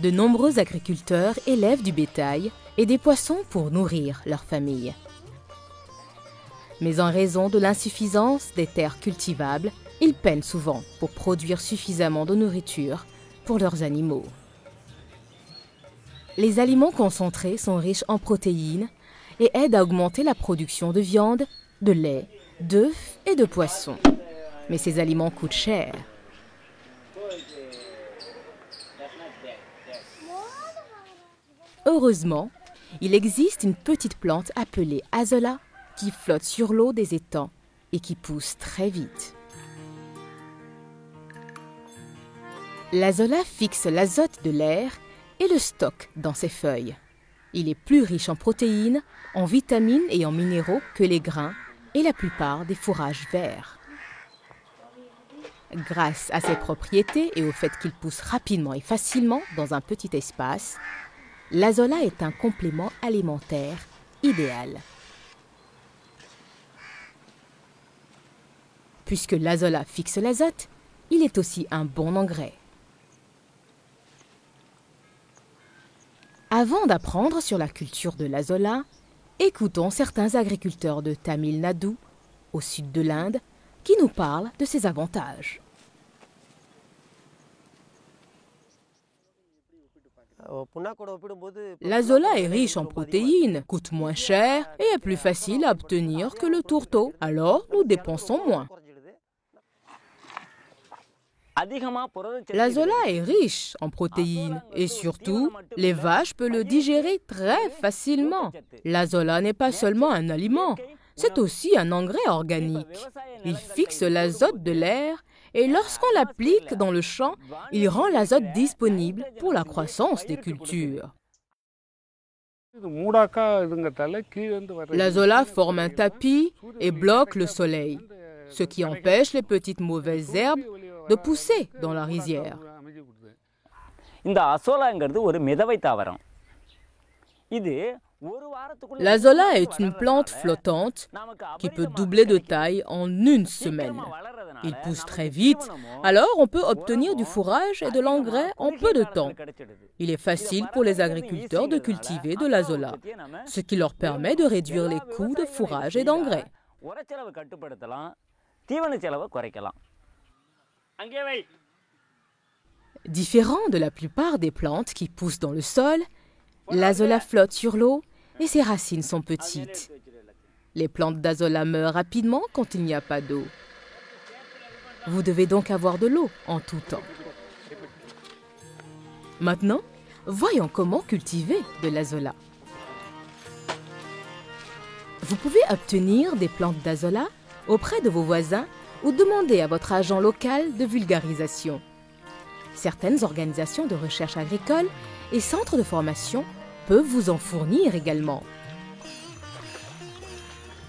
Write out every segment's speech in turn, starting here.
De nombreux agriculteurs élèvent du bétail et des poissons pour nourrir leur famille. Mais en raison de l'insuffisance des terres cultivables, ils peinent souvent pour produire suffisamment de nourriture pour leurs animaux. Les aliments concentrés sont riches en protéines et aident à augmenter la production de viande, de lait, d'œufs et de poissons. Mais ces aliments coûtent cher. Heureusement, il existe une petite plante appelée Azolla qui flotte sur l'eau des étangs et qui pousse très vite. L'Azolla fixe l'azote de l'air et le stocke dans ses feuilles. Il est plus riche en protéines, en vitamines et en minéraux que les grains et la plupart des fourrages verts. Grâce à ses propriétés et au fait qu'il pousse rapidement et facilement dans un petit espace, l'Azolla est un complément alimentaire idéal. Puisque l'Azolla fixe l'azote, il est aussi un bon engrais. Avant d'apprendre sur la culture de l'Azolla, écoutons certains agriculteurs de Tamil Nadu, au sud de l'Inde, qui nous parlent de ses avantages. L'Azolla est riche en protéines, coûte moins cher et est plus facile à obtenir que le tourteau. Alors, nous dépensons moins. L'Azolla est riche en protéines et surtout, les vaches peuvent le digérer très facilement. L'Azolla n'est pas seulement un aliment, c'est aussi un engrais organique. Il fixe l'azote de l'air et lorsqu'on l'applique dans le champ, il rend l'azote disponible pour la croissance des cultures. L'Azolla forme un tapis et bloque le soleil, ce qui empêche les petites mauvaises herbes de pousser dans la rizière. L'Azolla est une plante flottante qui peut doubler de taille en une semaine. Il pousse très vite, alors on peut obtenir du fourrage et de l'engrais en peu de temps. Il est facile pour les agriculteurs de cultiver de l'Azolla, ce qui leur permet de réduire les coûts de fourrage et d'engrais. Différent de la plupart des plantes qui poussent dans le sol, l'Azolla flotte sur l'eau et ses racines sont petites. Les plantes d'Azolla meurent rapidement quand il n'y a pas d'eau. Vous devez donc avoir de l'eau en tout temps. Maintenant, voyons comment cultiver de l'Azolla. Vous pouvez obtenir des plantes d'Azolla auprès de vos voisins ou demander à votre agent local de vulgarisation. Certaines organisations de recherche agricole et centres de formation peuvent vous en fournir également.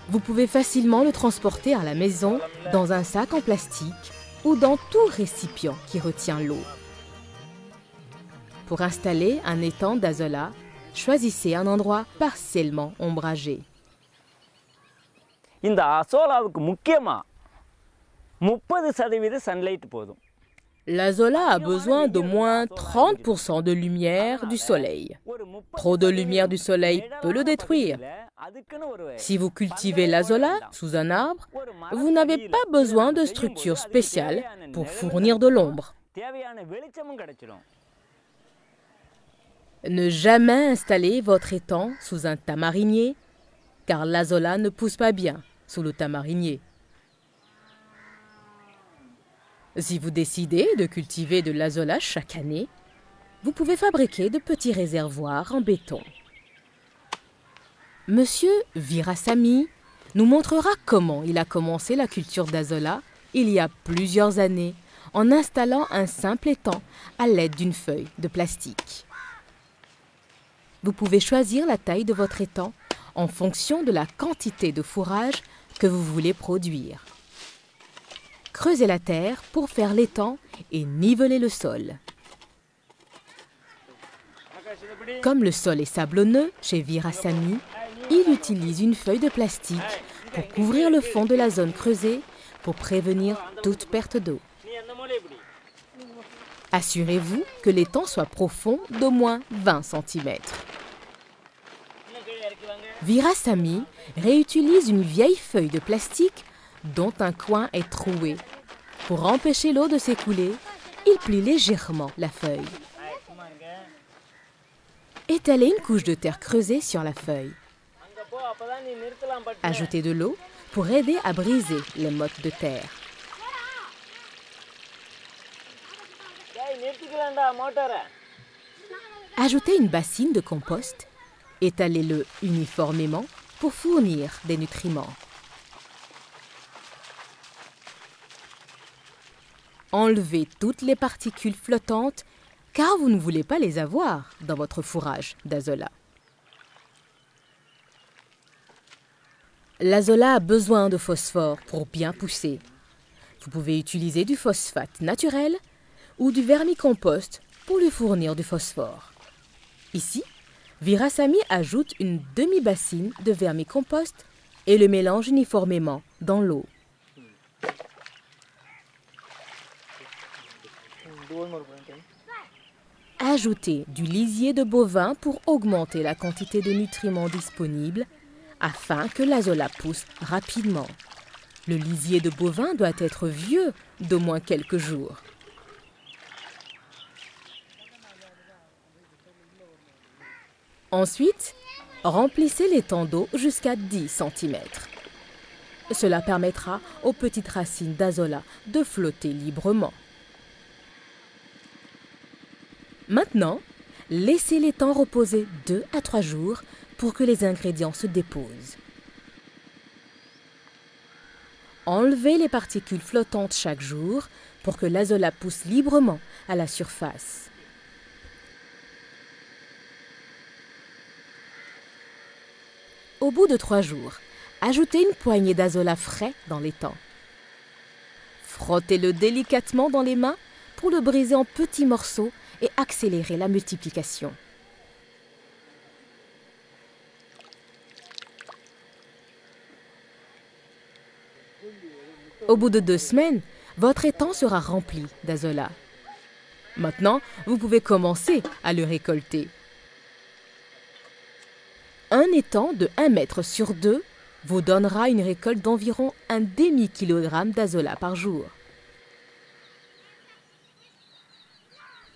Vous pouvez facilement le transporter à la maison dans un sac en plastique ou dans tout récipient qui retient l'eau. Pour installer un étang d'Azolla, choisissez un endroit partiellement ombragé. L'Azolla a besoin d'au moins 30% de lumière du soleil. Trop de lumière du soleil peut le détruire. Si vous cultivez l'Azolla sous un arbre, vous n'avez pas besoin de structure spéciale pour fournir de l'ombre. Ne jamais installer votre étang sous un tamarinier, car l'Azolla ne pousse pas bien sous le tamarinier. Si vous décidez de cultiver de l'Azolla chaque année, vous pouvez fabriquer de petits réservoirs en béton. Monsieur Virasamy nous montrera comment il a commencé la culture d'Azolla il y a plusieurs années en installant un simple étang à l'aide d'une feuille de plastique. Vous pouvez choisir la taille de votre étang en fonction de la quantité de fourrage que vous voulez produire. Creusez la terre pour faire l'étang et niveler le sol. Comme le sol est sablonneux chez Virasamy, il utilise une feuille de plastique pour couvrir le fond de la zone creusée pour prévenir toute perte d'eau. Assurez-vous que l'étang soit profond d'au moins 20 cm. Virasamy réutilise une vieille feuille de plastique dont un coin est troué. Pour empêcher l'eau de s'écouler, il plie légèrement la feuille. Étalez une couche de terre creusée sur la feuille. Ajoutez de l'eau pour aider à briser les mottes de terre. Ajoutez une bassine de compost. Étalez-le uniformément pour fournir des nutriments. Enlevez toutes les particules flottantes car vous ne voulez pas les avoir dans votre fourrage d'azola. L'azola a besoin de phosphore pour bien pousser. Vous pouvez utiliser du phosphate naturel ou du vermicompost pour lui fournir du phosphore. Ici, Virasamy ajoute une demi-bassine de vermicompost et le mélange uniformément dans l'eau. Ajoutez du lisier de bovin pour augmenter la quantité de nutriments disponibles afin que l'azola pousse rapidement. Le lisier de bovin doit être vieux d'au moins quelques jours. Ensuite, remplissez l'étang d'eau jusqu'à 10 cm. Cela permettra aux petites racines d'azola de flotter librement. Maintenant, laissez l'étang reposer 2 à 3 jours pour que les ingrédients se déposent. Enlevez les particules flottantes chaque jour pour que l'azola pousse librement à la surface. Au bout de 3 jours, ajoutez une poignée d'azola frais dans l'étang. Frottez-le délicatement dans les mains pour le briser en petits morceaux et accélérer la multiplication. Au bout de 2 semaines, votre étang sera rempli d'azola. Maintenant, vous pouvez commencer à le récolter. Un étang de 1 mètre sur 2 vous donnera une récolte d'environ un demi-kilogramme d'azola par jour.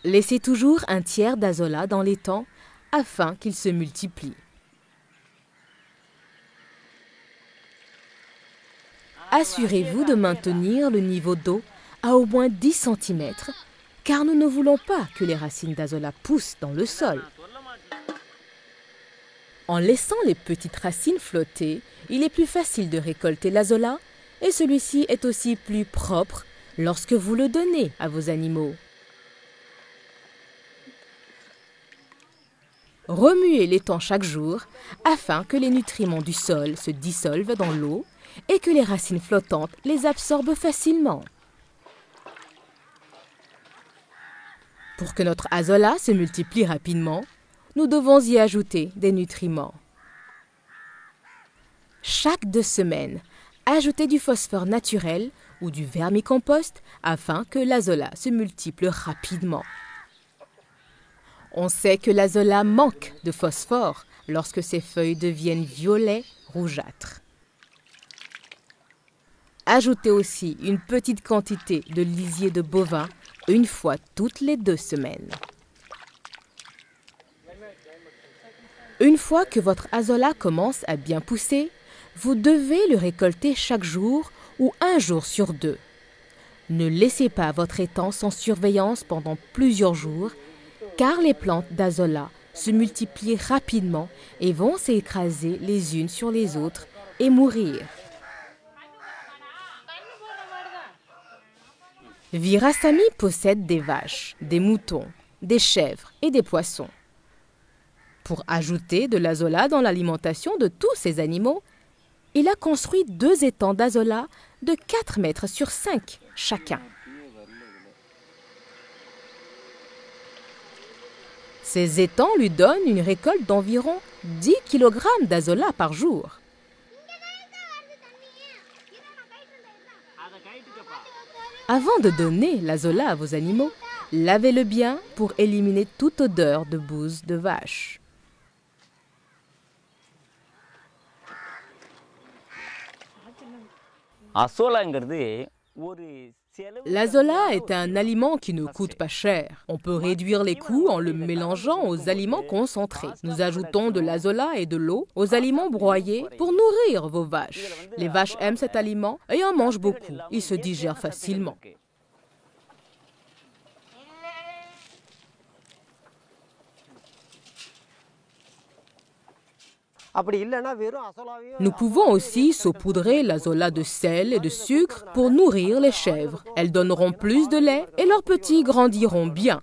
Laissez toujours un tiers d'azola dans l'étang afin qu'il se multiplie. Assurez-vous de maintenir le niveau d'eau à au moins 10 cm car nous ne voulons pas que les racines d'azola poussent dans le sol. En laissant les petites racines flotter, il est plus facile de récolter l'azola et celui-ci est aussi plus propre lorsque vous le donnez à vos animaux. Remuez l'étang chaque jour afin que les nutriments du sol se dissolvent dans l'eau et que les racines flottantes les absorbent facilement. Pour que notre azola se multiplie rapidement, nous devons y ajouter des nutriments. Chaque 2 semaines, ajoutez du phosphore naturel ou du vermicompost afin que l'azola se multiplie rapidement. On sait que l'azola manque de phosphore lorsque ses feuilles deviennent violet rougeâtres. Ajoutez aussi une petite quantité de lisier de bovin 1 fois toutes les 2 semaines. Une fois que votre azola commence à bien pousser, vous devez le récolter chaque jour ou 1 jour sur 2. Ne laissez pas votre étang sans surveillance pendant plusieurs jours, car les plantes d'azola se multiplient rapidement et vont s'écraser les unes sur les autres et mourir. Virasamy possède des vaches, des moutons, des chèvres et des poissons. Pour ajouter de l'azola dans l'alimentation de tous ces animaux, il a construit 2 étangs d'azola de 4 mètres sur 5 chacun. Ces étangs lui donnent une récolte d'environ 10 kg d'azola par jour. Avant de donner l'azola à vos animaux, lavez-le bien pour éliminer toute odeur de bouse de vache. L'azola est un aliment qui ne coûte pas cher. On peut réduire les coûts en le mélangeant aux aliments concentrés. Nous ajoutons de l'azola et de l'eau aux aliments broyés pour nourrir vos vaches. Les vaches aiment cet aliment et en mangent beaucoup. Il se digère facilement. Nous pouvons aussi saupoudrer l'azola de sel et de sucre pour nourrir les chèvres. Elles donneront plus de lait et leurs petits grandiront bien.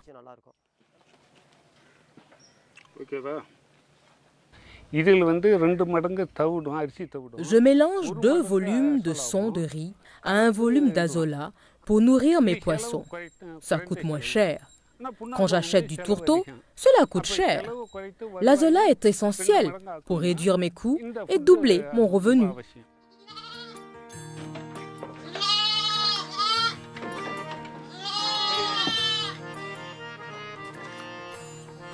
Je mélange 2 volumes de son de riz à 1 volume d'azola pour nourrir mes poissons. Ça coûte moins cher. Quand j'achète du tourteau, cela coûte cher. L'azola est essentiel pour réduire mes coûts et doubler mon revenu.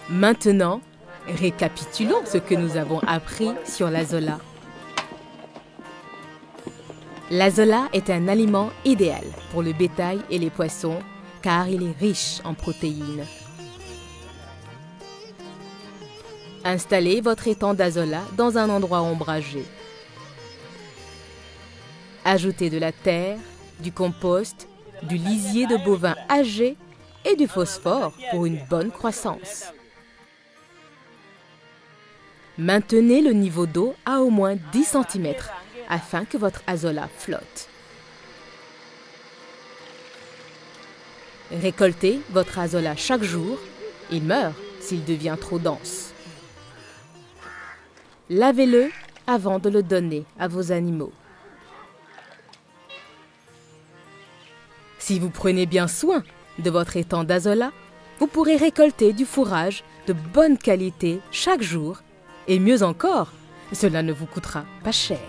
Maintenant, récapitulons ce que nous avons appris sur l'azola. L'azola est un aliment idéal pour le bétail et les poissons car il est riche en protéines. Installez votre étang d'azola dans un endroit ombragé. Ajoutez de la terre, du compost, du lisier de bovin âgé et du phosphore pour une bonne croissance. Maintenez le niveau d'eau à au moins 10 cm afin que votre azola flotte. Récoltez votre azola chaque jour. Il meurt s'il devient trop dense. Lavez-le avant de le donner à vos animaux. Si vous prenez bien soin de votre étang d'azola, vous pourrez récolter du fourrage de bonne qualité chaque jour. Et mieux encore, cela ne vous coûtera pas cher.